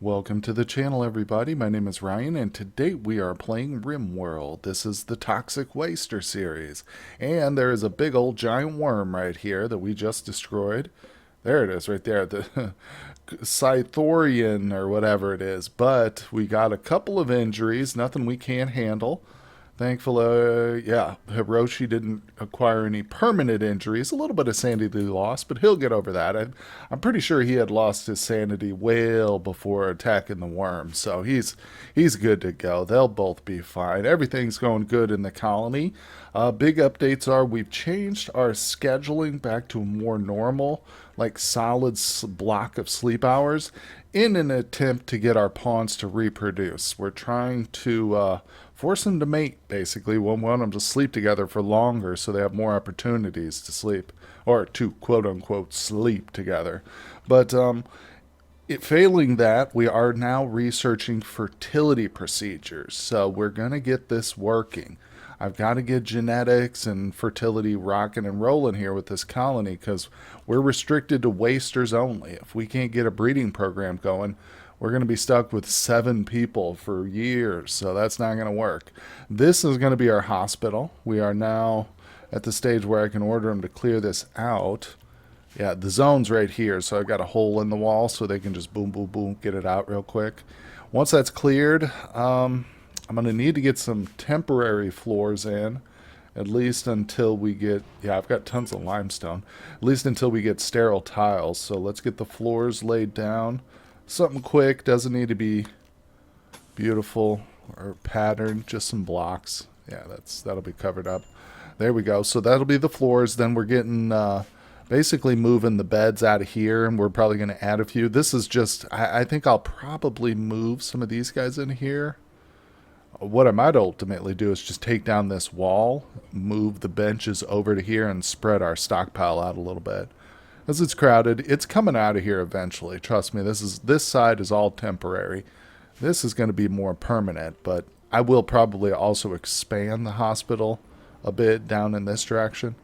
Welcome to the channel, everybody. My name is Ryan, and today we are playing RimWorld. This is the Toxic Waster series, and there is a big old giant worm right here that we just destroyed. There it is, right there, the Scythorian or whatever it is. But we got a couple of injuries, nothing we can't handle. Thankfully, yeah, Hiroshi didn't acquire any permanent injuries. A little bit of sanity loss, but he'll get over that. I'm pretty sure he had lost his sanity well before attacking the worm, so he's good to go. They'll both be fine. Everything's going good in the colony. Big updates are we've changed our scheduling back to a more normal, like solid block of sleep hours in an attempt to get our pawns to reproduce. We're trying to force them to mate, basically. We want them to sleep together for longer so they have more opportunities to sleep, or to quote-unquote sleep together. But failing that, we are now researching fertility procedures. So we're going to get this working. I've got to get genetics and fertility rocking and rolling here with this colony because we're restricted to wasters only. If we can't get a breeding program going, we're going to be stuck with 7 people for years, so that's not going to work. This is going to be our hospital. We are now at the stage where I can order them to clear this out. Yeah, the zone's right here, so I've got a hole in the wall so they can just boom, boom, boom, get it out real quick. Once that's cleared, I'm going to need to get some temporary floors in, at least until we get, yeah, I've got tons of limestone, at least until we get sterile tiles. So let's get the floors laid down. Something quick, doesn't need to be beautiful or patterned, just some blocks. Yeah, that'll be covered up. There we go. So that'll be the floors. Then we're getting basically moving the beds out of here, and we're probably going to add a few. This is just, I think I'll probably move some of these guys in here. What I might ultimately do is just take down this wall, move the benches over to here, and spread our stockpile out a little bit. As it's crowded, it's coming out of here eventually. Trust me, this side is all temporary. This is going to be more permanent, but I will probably also expand the hospital a bit down in this direction.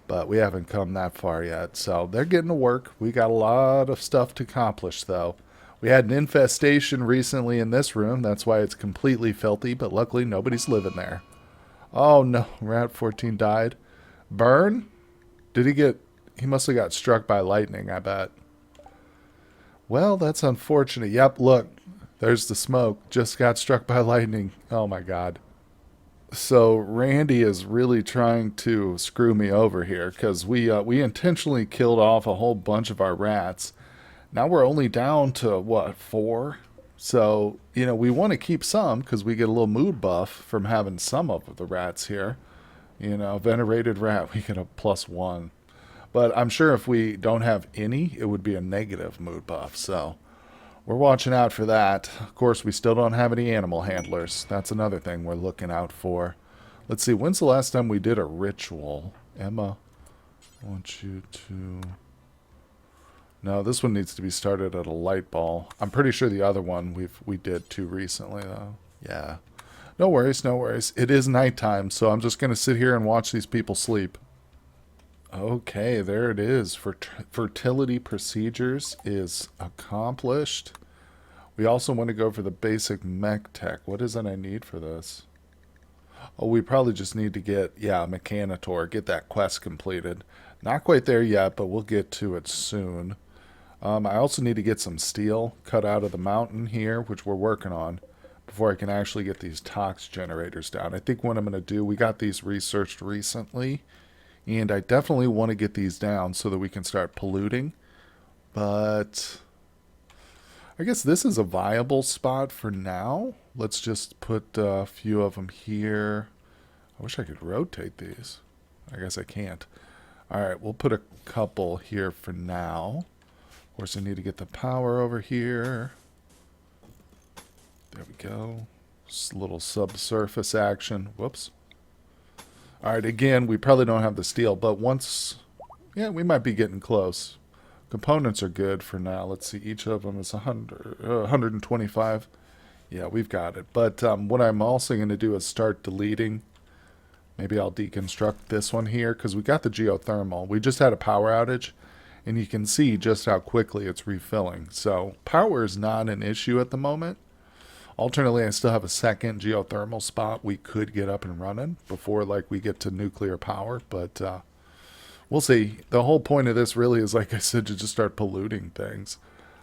But we haven't come that far yet, so they're getting to work. We got a lot of stuff to accomplish, though. We had an infestation recently in this room. That's why it's completely filthy, but luckily nobody's living there. Oh no, Rat 14 died. Burn? Did he get... He must have got struck by lightning, I bet. Well, that's unfortunate. Yep, look. There's the smoke. Just got struck by lightning. Oh, my God. So, Randy is really trying to screw me over here because we intentionally killed off a whole bunch of our rats. Now we're only down to, what, 4? So, we want to keep some because we get a little mood buff from having some of the rats here. Venerated rat, we get a +1. But I'm sure if we don't have any, it would be a negative mood buff. So we're watching out for that. Of course, we still don't have any animal handlers. That's another thing we're looking out for. Let's see. When's the last time we did a ritual? Emma, I want you to... No, this one needs to be started at a light ball. I'm pretty sure the other one we did too recently, though. Yeah. No worries, no worries. It is nighttime, so I'm just going to sit here and watch these people sleep. Okay, there it is. Fertility procedures is accomplished. We also want to go for the basic mech tech. What is it I need for this? Oh, we probably just need to get, yeah, Mechanitor, get that quest completed. Not quite there yet, but we'll get to it soon. I also need to get some steel cut out of the mountain here, which we're working on, before I can actually get these tox generators down. I think what I'm going to do, we got these researched recently, and I definitely want to get these down so that we can start polluting. But I guess this is a viable spot for now. Let's just put a few of them here. I wish I could rotate these. I guess I can't. Alright, we'll put a couple here for now. Of course, I need to get the power over here. There we go. Just a little subsurface action. Whoops. Alright, again, we probably don't have the steel, but once... Yeah, we might be getting close. Components are good for now. Let's see, each of them is 125. Yeah, we've got it. But what I'm also going to do is start deleting. Maybe I'll deconstruct this one here, because we got the geothermal. We just had a power outage, and you can see just how quickly it's refilling. So power is not an issue at the moment. Alternately, I still have a second geothermal spot we could get up and running before like we get to nuclear power, but we'll see. The whole point of this really is, like I said, to just start polluting things.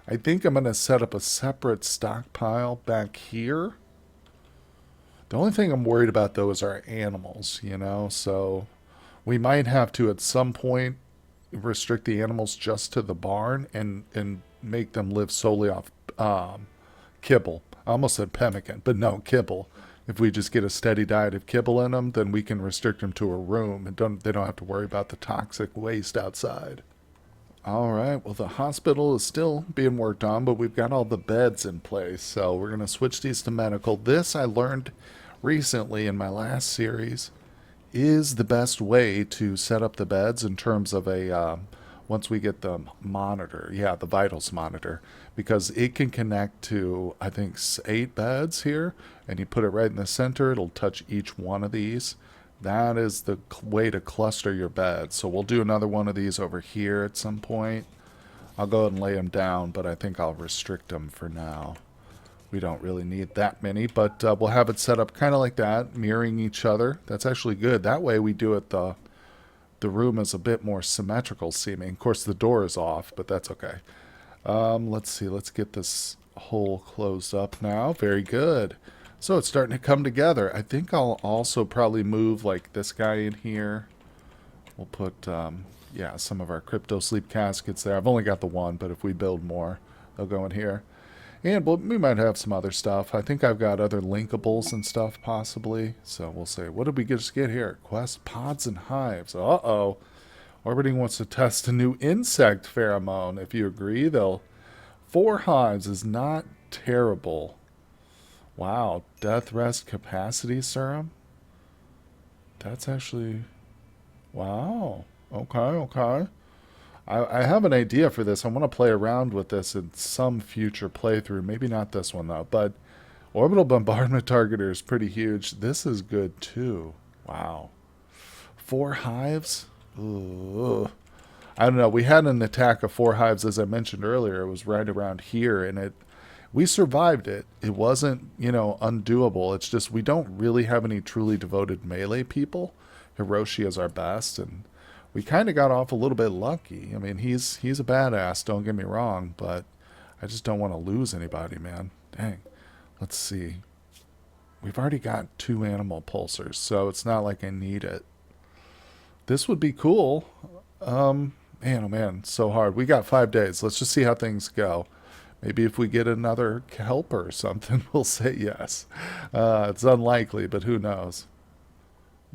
I think I'm going to set up a separate stockpile back here. The only thing I'm worried about, though, is our animals, you know? So we might have to, at some point, restrict the animals just to the barn and make them live solely off kibble. I almost said pemmican, but no, kibble. If we just get a steady diet of kibble in them, then we can restrict them to a room and they don't have to worry about the toxic waste outside. All right, well, the hospital is still being worked on, but we've got all the beds in place, so we're going to switch these to medical. This I learned recently in my last series is the best way to set up the beds in terms of a once we get the monitor, yeah, the vitals monitor, because it can connect to, I think, 8 beds here, and you put it right in the center. It'll touch each one of these. That is the way to cluster your beds. So we'll do another one of these over here at some point. I'll go ahead and lay them down, but I think I'll restrict them for now. We don't really need that many, but we'll have it set up kind of like that, mirroring each other. That's actually good. That way we do it, the room is a bit more symmetrical seeming. Of course, the door is off, but that's okay. Let's see. Let's get this hole closed up now. Very good. So it's starting to come together. I think I'll also probably move like this guy in here. We'll put, yeah, some of our crypto sleep caskets there. I've only got the one, but if we build more, they'll go in here. And we might have some other stuff. I think I've got other linkables and stuff possibly. So we'll say, what did we just get here? Quest pods and hives. Uh-oh. Orbiting wants to test a new insect pheromone. If you agree, 4 hives is not terrible. Wow, death rest capacity serum? That's actually... Wow. Okay. I have an idea for this. I want to play around with this in some future playthrough. Maybe not this one, though. But orbital bombardment targeter is pretty huge. This is good, too. Wow. 4 hives? Ooh. I don't know. We had an attack of 4 hives, as I mentioned earlier. It was right around here, and we survived it. It wasn't, undoable. It's just we don't really have any truly devoted melee people. Hiroshi is our best, and we kind of got off a little bit lucky. I mean, he's a badass, don't get me wrong, but I just don't want to lose anybody, man. Dang. Let's see. We've already got 2 animal pulsers, so it's not like I need it. This would be cool. Man, oh man, so hard. We got 5 days. Let's just see how things go. Maybe if we get another helper or something, we'll say yes. It's unlikely, but who knows?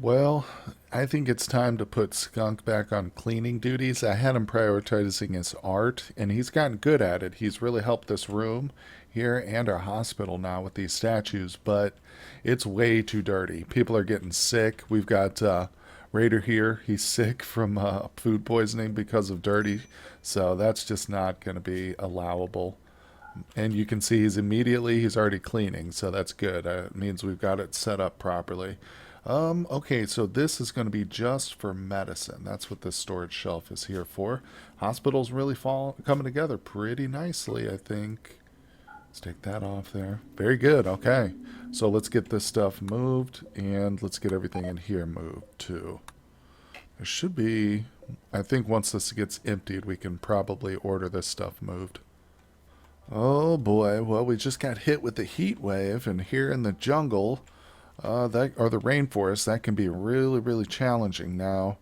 Well, I think it's time to put Skunk back on cleaning duties. I had him prioritizing his art, and he's gotten good at it. He's really helped this room here and our hospital now with these statues, but it's way too dirty. People are getting sick. We've got Raider here. He's sick from food poisoning because of dirty, so that's just not going to be allowable. And you can see he's already cleaning, so that's good. It means we've got it set up properly. Okay, so this is going to be just for medicine. That's what this storage shelf is here for. Hospital's really coming together pretty nicely, I think. Let's take that off there. Very good, okay. So let's get this stuff moved, and let's get everything in here moved, too. There should be... I think once this gets emptied, we can probably order this stuff moved. Oh, boy. Well, we just got hit with the heat wave, and here in the jungle... or the rainforest, that can be really, really challenging. Now,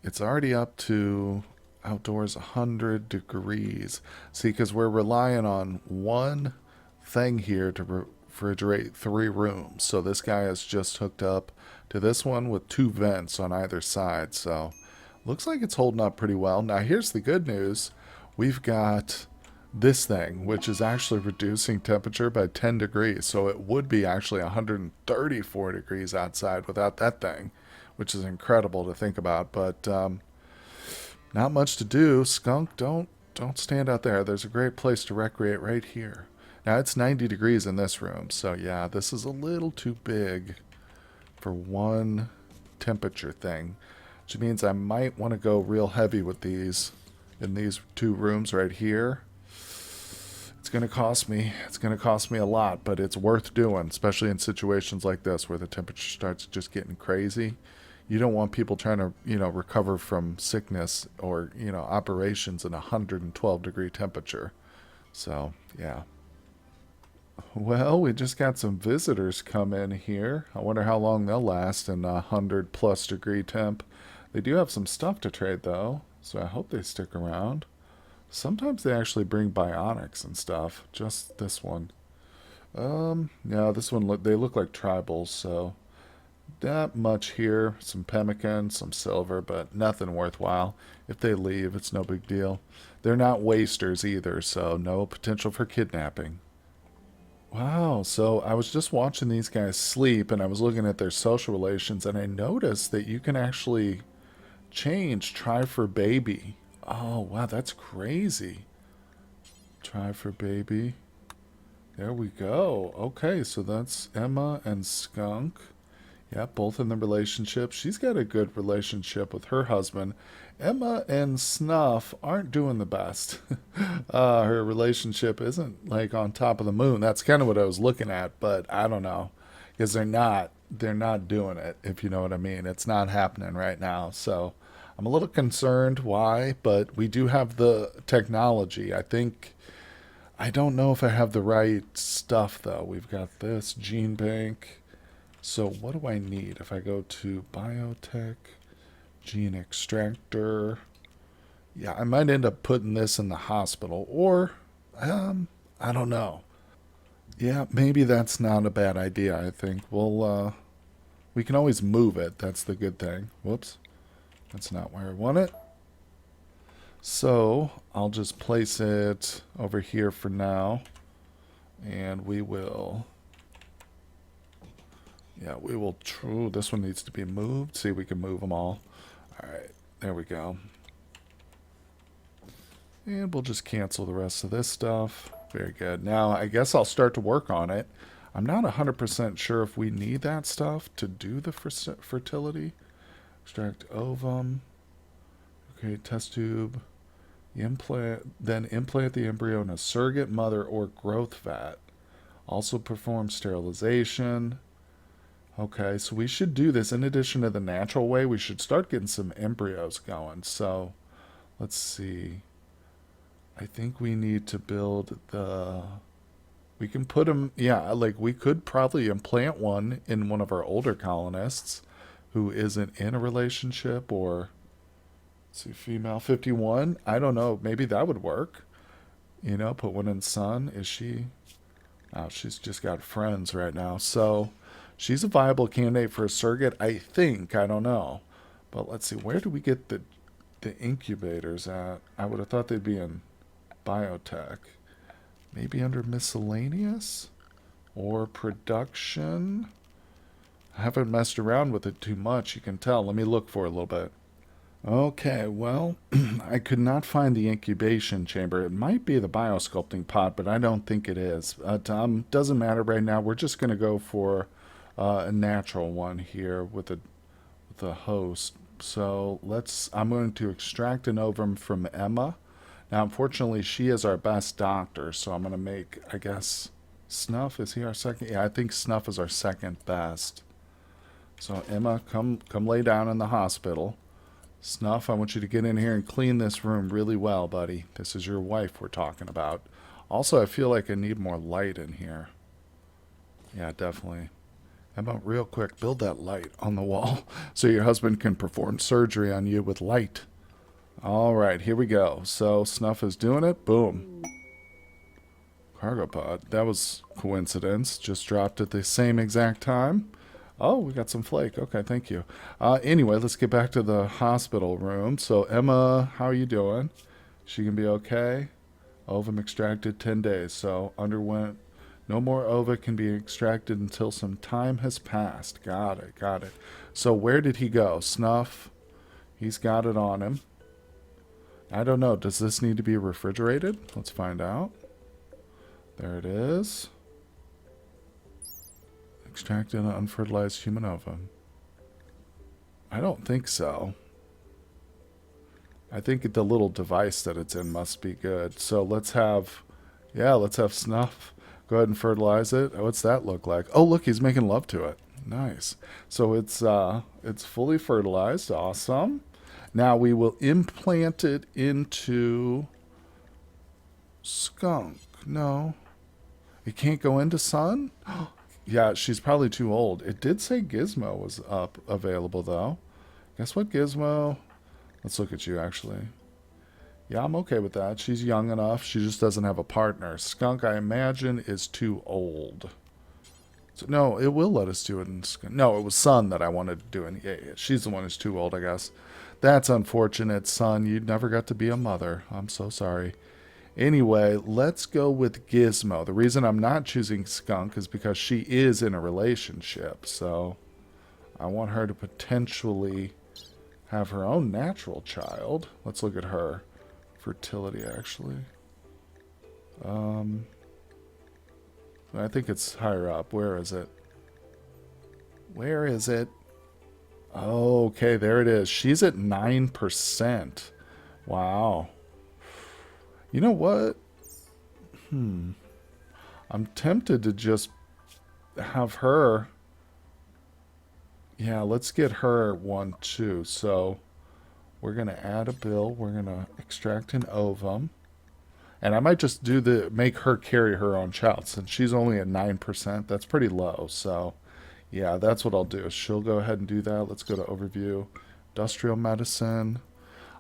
it's already up to outdoors 100 degrees. See, because we're relying on one thing here to refrigerate 3 rooms. So this guy is just hooked up to this one with 2 vents on either side. So looks like it's holding up pretty well. Now, here's the good news. We've got this thing, which is actually reducing temperature by 10 degrees. So it would be actually 134 degrees outside without that thing, which is incredible to think about. But not much to do. Skunk, don't stand out there. There's a great place to recreate right here. Now, it's 90 degrees in this room. So, yeah, this is a little too big for one temperature thing, which means I might want to go real heavy with these in these 2 rooms right here. It's going to cost me. It's going to cost me a lot, but it's worth doing, especially in situations like this where the temperature starts just getting crazy. You don't want people trying to, recover from sickness or, operations in 112-degree temperature. So, yeah. Well, we just got some visitors come in here. I wonder how long they'll last in 100-plus degree temp. They do have some stuff to trade, though, so I hope they stick around. Sometimes they actually bring bionics and stuff. Just this one. Yeah, this one, they look like tribals, so not much here. Some pemmican, some silver, but nothing worthwhile. If they leave, it's no big deal. They're not wasters either, so no potential for kidnapping. Wow, so I was just watching these guys sleep and I was looking at their social relations and I noticed that you can actually change try for baby. Oh, wow, that's crazy. Try for baby. There we go. Okay, so that's Emma and Skunk. Yeah, both in the relationship. She's got a good relationship with her husband. Emma and Snuff aren't doing the best. Her relationship isn't like on top of the moon. That's kind of what I was looking at, but I don't know. Because they're not doing it, if you know what I mean. It's not happening right now. So I'm a little concerned why, but we do have the technology. I don't know if I have the right stuff though. We've got this gene bank. So what do I need? If I go to Biotech, gene extractor, yeah, I might end up putting this in the hospital, or I don't know. Yeah, maybe that's not a bad idea. I think we can always move it. That's the good thing. Whoops, that's not where I want it. So I'll just place it over here for now, and we will. Yeah, we will. True, this one needs to be moved. See, we can move them all. All right, there we go. And we'll just cancel the rest of this stuff. Very good. Now, I guess I'll start to work on it. I'm not 100% sure if we need that stuff to do the fertility. Extract ovum. Okay, test tube. Then implant the embryo in a surrogate mother or growth vat. Also perform sterilization. Okay, so we should do this in addition to the natural way. We should start getting some embryos going. So let's see. I think we need to build we can put them, yeah, like we could probably implant one in one of our older colonists who isn't in a relationship, or let's see, female 51. I don't know. Maybe that would work. Put one in Sun. Is she? Oh, she's just got friends right now. So she's a viable candidate for a surrogate, I think. I don't know. But let's see. Where do we get the incubators at? I would have thought they'd be in Biotech. Maybe under miscellaneous? Or production? I haven't messed around with it too much, you can tell. Let me look for it a little bit. Okay, well, I could not find the incubation chamber. It might be the biosculpting pod, but I don't think it is. Doesn't matter right now. We're just going to go for a natural one here with a host. So I'm going to extract an ovum from Emma. Now, unfortunately, she is our best doctor, so I'm going to make, I guess, Snuff. Is he our second? Yeah, I think Snuff is our second best. So Emma, come lay down in the hospital. Snuff, I want you to get in here and clean this room really well, buddy. This is your wife we're talking about. Also, I feel like I need more light in here. Yeah, definitely. How about real quick, build that light on the wall so your husband can perform surgery on you with light. All right, here we go. So Snuff is doing it. Boom. Cargo pod. That was coincidence. Just dropped at the same exact time. Oh, we got some flake. Okay, thank you. Anyway, let's get back to the hospital room. So, Emma, how are you doing? She can be okay? Ovum extracted 10 days. So, underwent. No more ova can be extracted until some time has passed. Got it. So, where did he go? Snuff. He's got it on him. I don't know. Does this need to be refrigerated? Let's find out. There it is. Extracted an unfertilized human ovum. I don't think so. I think the little device that it's in must be good. So let's have, yeah, let's have Snuff. Go ahead and fertilize it. What's that look like? Oh, look, he's making love to it. Nice. So it's fully fertilized. Awesome. Now we will implant it into Skunk. No, it can't go into Sun. Yeah, she's probably too old. It did say Gizmo was up available though. Guess what, Gizmo? Let's look at you actually. Yeah, I'm okay with that. She's young enough. She just doesn't have a partner. Skunk, I imagine, is too old. So, no, it will let us do it in Skunk. No, it was Sun that I wanted to do it. Yeah, she's the one who's too old, I guess. That's unfortunate, Sun. You never got to be a mother. I'm so sorry. Anyway, let's go with Gizmo. The reason I'm not choosing Skunk is because she is in a relationship. So I want her to potentially have her own natural child. Let's look at her. Fertility, actually. I think it's higher up. Where is it? Where is it? Oh, okay, there it is. She's at 9%. Wow. You know what? I'm tempted to just have her. Yeah, let's get her one too. So we're going to add a bill. We're going to extract an ovum. And I might just make her carry her own child since she's only at 9%. That's pretty low. So yeah, that's what I'll do. She'll go ahead and do that. Let's go to overview. Industrial medicine.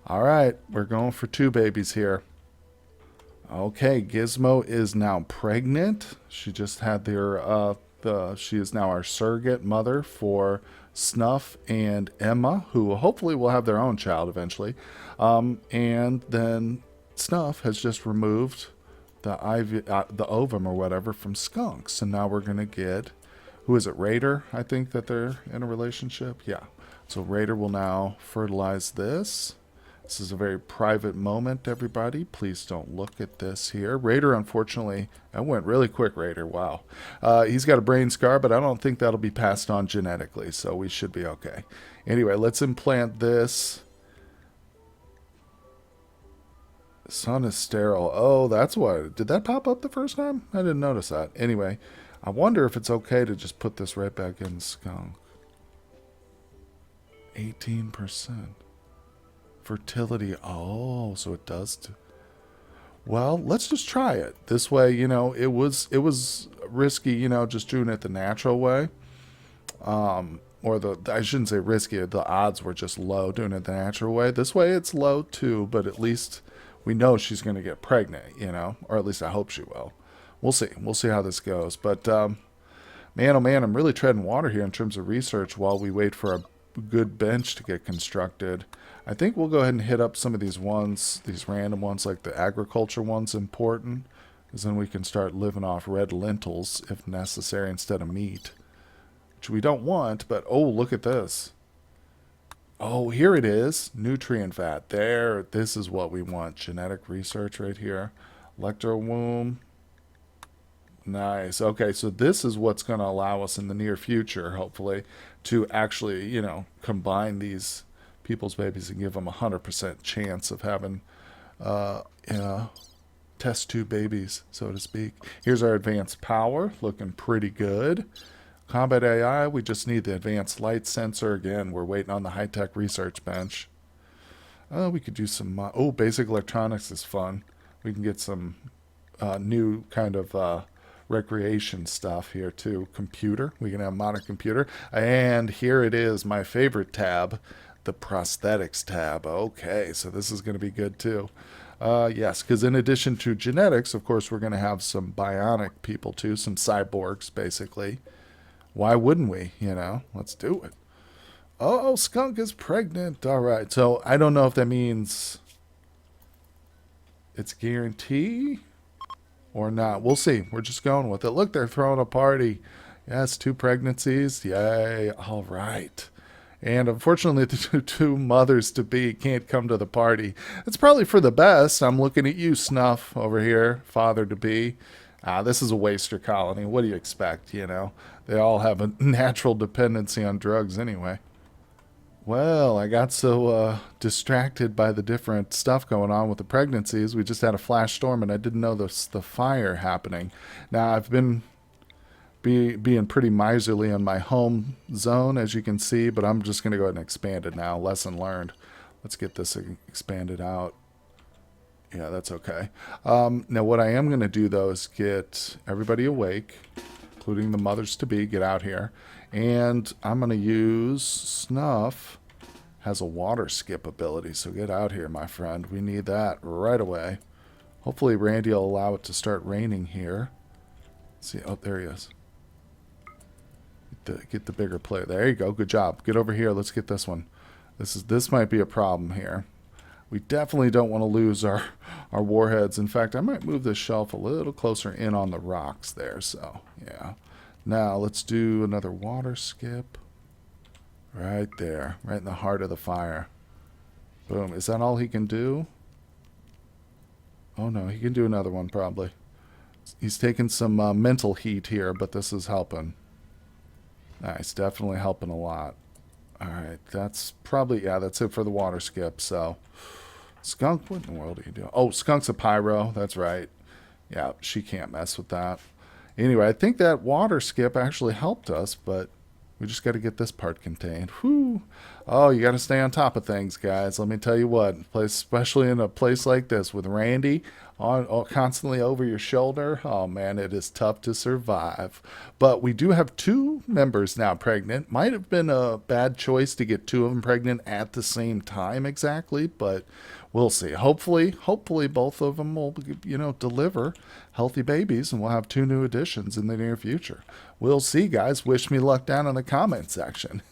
All right, we're going for 2 babies here. Okay, Gizmo is now pregnant. She just had she is now our surrogate mother for Snuff and Emma, who hopefully will have their own child eventually. And then Snuff has just removed the ovum or whatever from Skunk. So now we're going to get, who is it, Raider? I think that they're in a relationship. Yeah. So Raider will now fertilize this. This is a very private moment, everybody. Please don't look at this here. Raider, unfortunately, that went really quick, Raider. Wow. He's got a brain scar, but I don't think that'll be passed on genetically, so we should be okay. Anyway, let's implant this. Sun is sterile. Oh, that's what. Did that pop up the first time? I didn't notice that. Anyway, I wonder if it's okay to just put this right back in Skunk. 18%. Fertility. Oh, so it does. Well, let's just try it. This way, it was risky, just doing it the natural way. I shouldn't say risky. The odds were just low doing it the natural way. This way, it's low too, but at least we know she's going to get pregnant, or at least I hope she will. We'll see. We'll see how this goes. But man, oh man, I'm really treading water here in terms of research while we wait for a good bench to get constructed. I think we'll go ahead and hit up some of these random ones, like the agriculture one's important, because then we can start living off red lentils if necessary instead of meat, which we don't want. But oh, look at this. Oh, here it is. Nutrient vat. There. This is what we want. Genetic research right here. Electrowomb. Nice. Okay, so this is what's going to allow us in the near future, hopefully, to actually, combine these people's babies and give them a 100% chance of having, test tube babies, so to speak. Here's our advanced power, looking pretty good. Combat AI, we just need the advanced light sensor. Again, we're waiting on the high-tech research bench. We could do some, basic electronics is fun. We can get some new kind of recreation stuff here too. Computer, we can have modern computer. And here it is, my favorite tab, the prosthetics tab. Okay, so this is going to be good too. Yes, because in addition to genetics, of course, we're going to have some bionic people too, some cyborgs basically. Why wouldn't we? Let's do it. Oh, Skunk is pregnant. All right, so I don't know if that means it's guarantee or not. We'll see. We're just going with it. Look, they're throwing a party. Yes, 2 pregnancies. Yay. All right. And unfortunately, the two mothers-to-be can't come to the party. It's probably for the best. I'm looking at you, Snuff, over here, father-to-be. This is a waster colony. What do you expect, They all have a natural dependency on drugs anyway. Well, I got so distracted by the different stuff going on with the pregnancies. We just had a flash storm, and I didn't know the fire happening. Now I've been being pretty miserly on my home zone, as you can see, but I'm just going to go ahead and expand it now. Lesson learned. Let's get this expanded out. Yeah, that's okay. Now, what I am going to do, though, is get everybody awake, including the mothers to be. Get out here. And I'm going to use Snuff. Has a water skip ability, so get out here, my friend. We need that right away. Hopefully, Randy will allow it to start raining here. Let's see. Oh, there he is. Get the bigger player. There you go. Good job. Get over here. Let's get this one. This might be a problem here. We definitely don't want to lose our warheads. In fact, I might move this shelf a little closer in on the rocks there. So, yeah. Now, let's do another water skip. Right there. Right in the heart of the fire. Boom. Is that all he can do? Oh, no. He can do another one, probably. He's taking some mental heat here, but this is helping. Nice. Definitely helping a lot. Alright. That's probably... Yeah, that's it for the water skip, so... Skunk, what in the world are you doing? Oh, Skunk's a pyro. That's right. Yeah, she can't mess with that. Anyway, I think that water skip actually helped us, but we just got to get this part contained. Whew. Oh, you got to stay on top of things, guys. Let me tell you what, especially in a place like this with Randy constantly over your shoulder. Oh, man, it is tough to survive. But we do have 2 members now pregnant. Might have been a bad choice to get 2 of them pregnant at the same time exactly, but we'll see. Hopefully both of them will, deliver healthy babies, and we'll have 2 new additions in the near future. We'll see, guys. Wish me luck down in the comment section.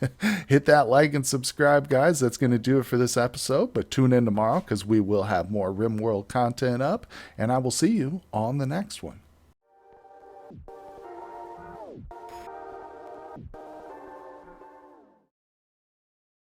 Hit that like and subscribe, guys. That's going to do it for this episode, but tune in tomorrow because we will have more RimWorld content up, and I will see you on the next one.